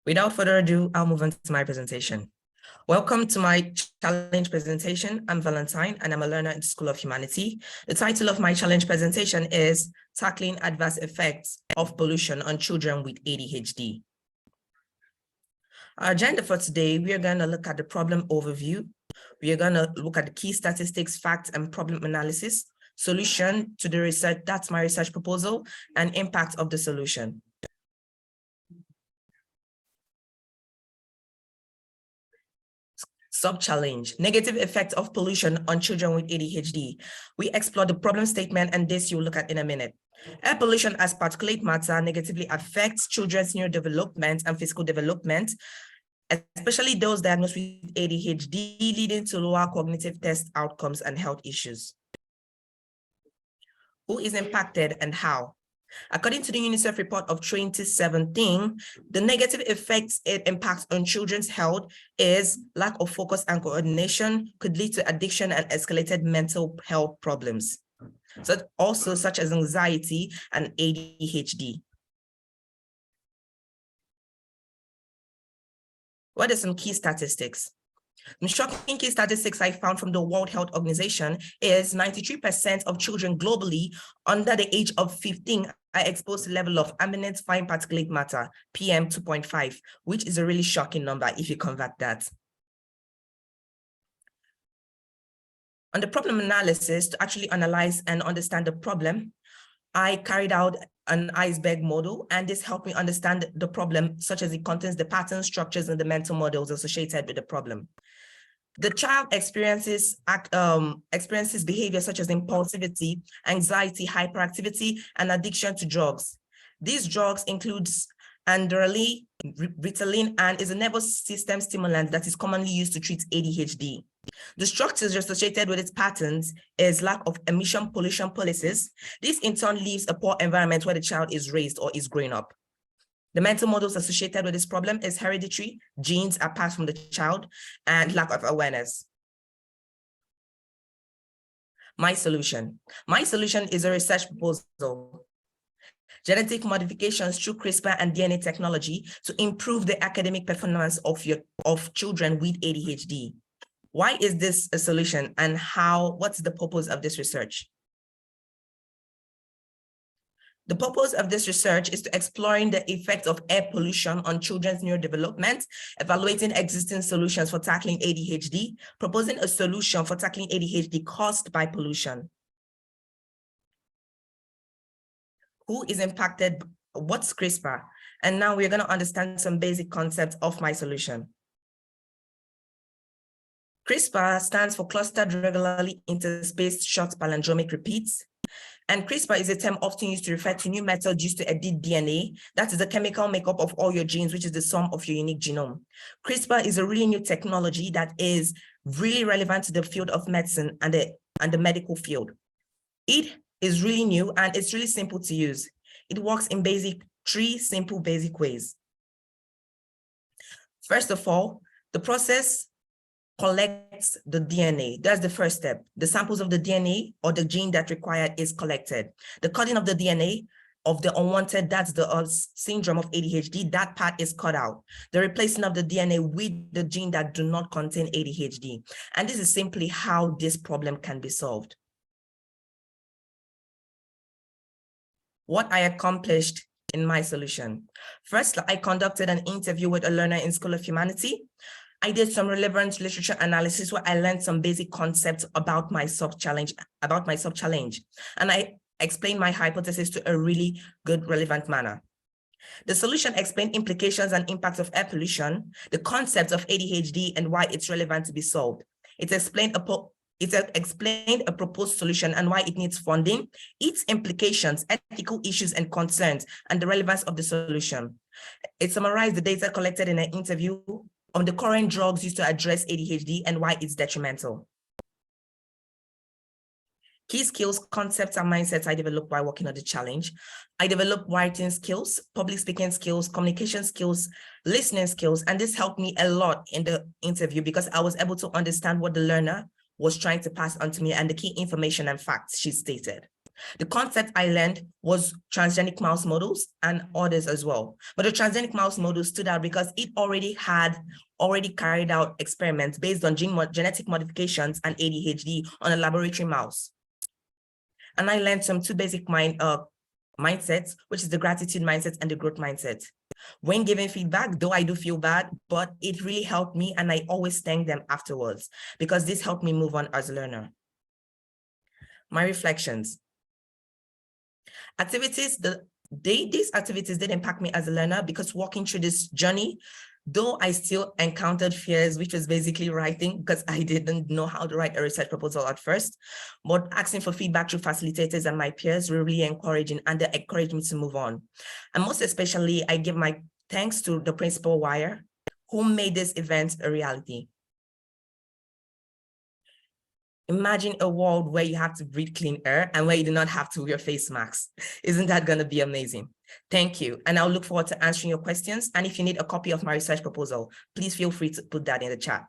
Without further ado, I'll move on to my presentation. Welcome to my challenge presentation. I'm Valentine and I'm a learner in the School of Humanity. The title of my challenge presentation is Tackling Adverse Effects of Pollution on Children with ADHD. Our agenda for today, we are going to look at the problem overview. We are going to look at the key statistics, facts, and problem analysis, solution to the research, that's my research proposal, and impact of the solution. Sub-challenge, negative effect of pollution on children with ADHD. We explore the problem statement, and this you'll look at in a minute. Air pollution as particulate matter negatively affects children's neurodevelopment and physical development, especially those diagnosed with ADHD, leading to lower cognitive test outcomes and health issues. Who is impacted and how? According to the UNICEF report of 2017, the negative effects it impacts on children's health is lack of focus and coordination, could lead to addiction and escalated mental health problems, such as anxiety and ADHD. What are some key statistics? The shocking key statistics I found from the World Health Organization is 93% of children globally under the age of 15 are exposed to the level of ambient fine particulate matter, PM 2.5, which is a really shocking number if you convert that. On the problem analysis, to actually analyze and understand the problem, I carried out an iceberg model, and this helped me understand the problem, such as it contains the patterns, structures, and the mental models associated with the problem. The child experiences behavior such as impulsivity, anxiety, hyperactivity, and addiction to drugs. These drugs includes adrenaline, Ritalin, and is a nervous system stimulant that is commonly used to treat ADHD. The structures associated with its patterns is lack of emission pollution policies. This in turn leaves a poor environment where the child is raised or is growing up. The mental models associated with this problem is hereditary, genes are passed from the child, and lack of awareness. My solution is a research proposal. Genetic modifications through CRISPR and DNA technology to improve the academic performance of children with ADHD. Why is this a solution, and what's the purpose of this research? The purpose of this research is to exploring the effect of air pollution on children's neurodevelopment, evaluating existing solutions for tackling ADHD, proposing a solution for tackling ADHD caused by pollution. Who is impacted? What's CRISPR? And now we're going to understand some basic concepts of my solution. CRISPR stands for clustered regularly interspaced short palindromic repeats. And CRISPR is a term often used to refer to new methods used to edit DNA. That is the chemical makeup of all your genes, which is the sum of your unique genome. CRISPR is a really new technology that is really relevant to the field of medicine and the medical field. It is really new and it's really simple to use. It works in three simple basic ways. First of all, the process collects the DNA. That's the first step. The samples of the DNA or the gene that required is collected. The coding of the DNA of the unwanted, that's the syndrome of ADHD, that part is cut out. The replacement of the DNA with the gene that do not contain ADHD. And this is simply how this problem can be solved. What I accomplished in my solution. First, I conducted an interview with a learner in School of Humanity. I did some relevant literature analysis where I learned some basic concepts about my sub-challenge. And I explained my hypothesis to a really good, relevant manner. The solution explained implications and impacts of air pollution, the concepts of ADHD and why it's relevant to be solved. It explained a proposed solution and why it needs funding, its implications, ethical issues and concerns, and the relevance of the solution. It summarized the data collected in an interview on the current drugs used to address ADHD and why it's detrimental. Key skills, concepts, and mindsets I developed by working on the challenge. I developed writing skills, public speaking skills, communication skills, listening skills, and this helped me a lot in the interview because I was able to understand what the learner was trying to pass on to me and the key information and facts she stated. The concept I learned was transgenic mouse models and others as well. But the transgenic mouse model stood out because it already carried out experiments based on genetic modifications and ADHD on a laboratory mouse. And I learned some two basic mindsets, which is the gratitude mindset and the growth mindset. When giving feedback, though I do feel bad, but it really helped me, and I always thank them afterwards because this helped me move on as a learner. My reflections. These activities did impact me as a learner because walking through this journey, though I still encountered fears, which was basically writing because I didn't know how to write a research proposal at first, but asking for feedback through facilitators and my peers were really encouraging, and they encouraged me to move on. And most especially, I give my thanks to the principal Wire, who made this event a reality. Imagine a world where you have to breathe clean air and where you do not have to wear face masks. Isn't that going to be amazing? Thank you. And I'll look forward to answering your questions. And if you need a copy of my research proposal, please feel free to put that in the chat.